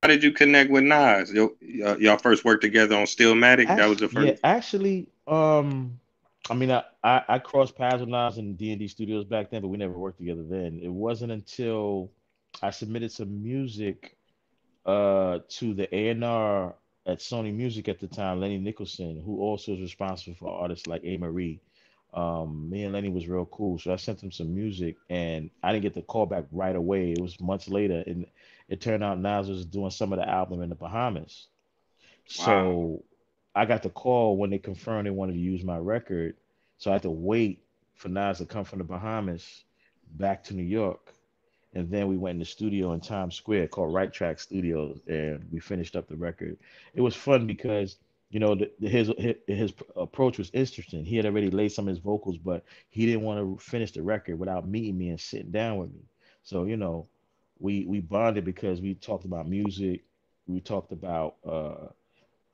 did you connect with Nas? Y'all first worked together on Stillmatic. That was Actually, the yeah, first. actually, I mean, I crossed paths with Nas in D&D Studios back then, but we never worked together then. It wasn't until I submitted some music to the A&R at Sony Music at the time, Lenny Nicholson, who also was responsible for artists like A. Marie. Me and Lenny was real cool, so I sent him some music, and I didn't get the call back right away. It was months later, and it turned out Nas was doing some of the album in the Bahamas. Wow. So I got the call when they confirmed they wanted to use my record. So I had to wait for Nas to come from the Bahamas back to New York. And then we went in the studio in Times Square called Right Track Studios, and we finished up the record. It was fun because his approach was interesting. He had already laid some of his vocals, but he didn't want to finish the record without meeting me and sitting down with me. So we bonded because we talked about music, we talked about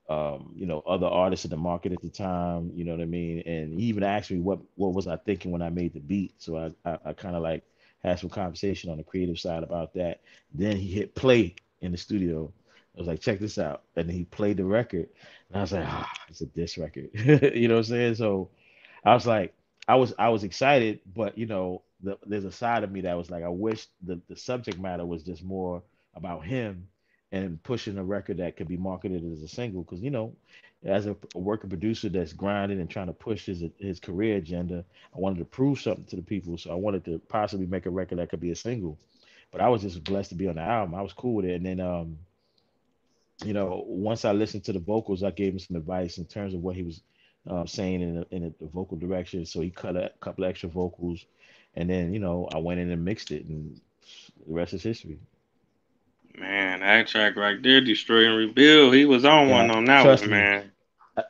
other artists in the market at the time, you know what I mean? And he even asked me what was I thinking when I made the beat. So I kind of like had some conversation on the creative side about that. Then he hit play in the studio. I was like, check this out. And then he played the record. And I was like, it's a diss record. You know what I'm saying? So I was like, I was excited, but there's a side of me that was like, I wish the subject matter was just more about him and pushing a record that could be marketed as a single. Because as a working producer that's grinding and trying to push his career agenda, I wanted to prove something to the people. So I wanted to possibly make a record that could be a single. But I was just blessed to be on the album. I was cool with it. And then once I listened to the vocals, I gave him some advice in terms of what he was saying in the vocal direction. So he cut a couple extra vocals, and then I went in and mixed it, and the rest is history. Man, that track right there, Destroy and Rebuild. He was on one Yeah, on that trust one, me. man.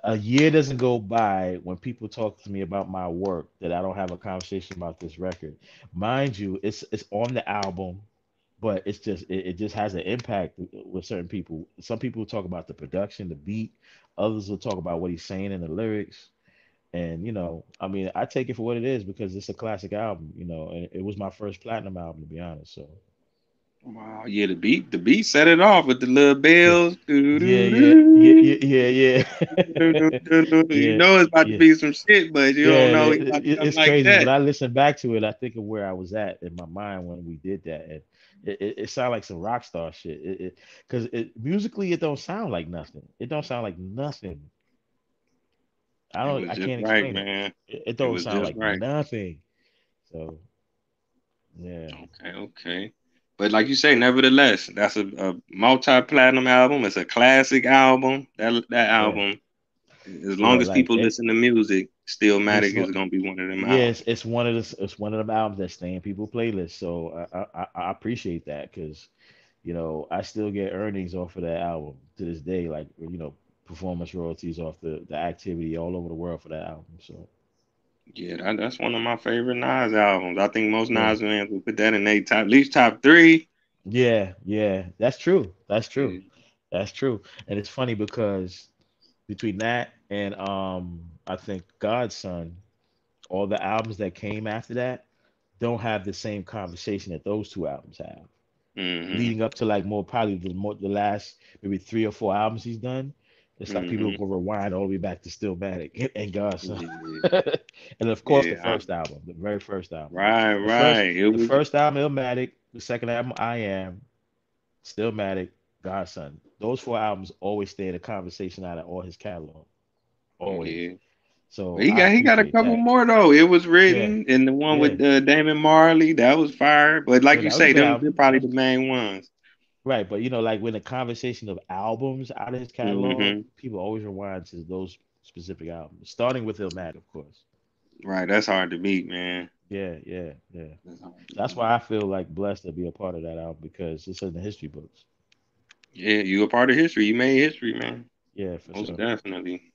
A year doesn't go by when people talk to me about my work that I don't have a conversation about this record. Mind you, it's on the album, but it just has an impact with certain people. Some people talk about the production, the beat. Others will talk about what he's saying in the lyrics. And I mean, I take it for what it is because it's a classic album, and it was my first platinum album to be honest. So Wow, yeah, the beat set it off with the little yeah, bells. yeah, yeah, yeah, yeah, yeah, yeah, You yeah, know it's about to yeah. be some shit, but you don't Yeah, know he about to come it's like crazy. When that. I listen back to it, I think of where I was at in my mind when we did that, and it sounded like some rock star shit. Because musically, it don't sound like nothing. It don't sound like nothing. It was I just can't right, explain it. man. It It don't was sound just like right. nothing. So yeah, Okay, okay. But like you say, nevertheless, that's a multi-platinum album. It's a classic album. That yeah, album, as long yeah. as Like people listen to music, it's Stillmatic is gonna be one of them yeah, albums. it's one of the albums that stay in people playlists. So I appreciate that because I still get earnings off of that album to this day, like performance royalties off the activity all over the world for that album. So Yeah, that's one of my favorite Nas albums. I think most yeah, Nas fans would put that in their top, at least top three. yeah, yeah. That's true. That's true. Yeah. That's true. And it's funny because between that and I think Godson, all the albums that came after that don't have the same conversation that those two albums have. Mhm. Leading up to like more probably the last maybe 3 or 4 albums he's done. It's like people Mhm. go rewind all the way back to Stillmatic and Godson, Yeah. and of course the Yeah. first album, the very first album, Right. the first Right. It the was. first album Illmatic, the second album I Am, Stillmatic, Godson. Those 4 albums always stay in the conversation out of all his catalog, always. Yeah. So He I got a appreciate couple that. more though. It was Yeah, written, and the one yeah, with Damon Marley that was fire. But like yeah. you That was a say, good them they're album. probably the main ones. Right, but like when the conversation of albums out of his catalog, Hmm. people always rewind to those specific albums, starting with Illmatic, of course. Right. That's hard to beat, man. Yeah, yeah, yeah. That's hard to That's beat. why I feel like blessed to be a part of that album because it's in the history books. Yeah, you a part of history. You made history, man. Yeah, for Most sure. definitely.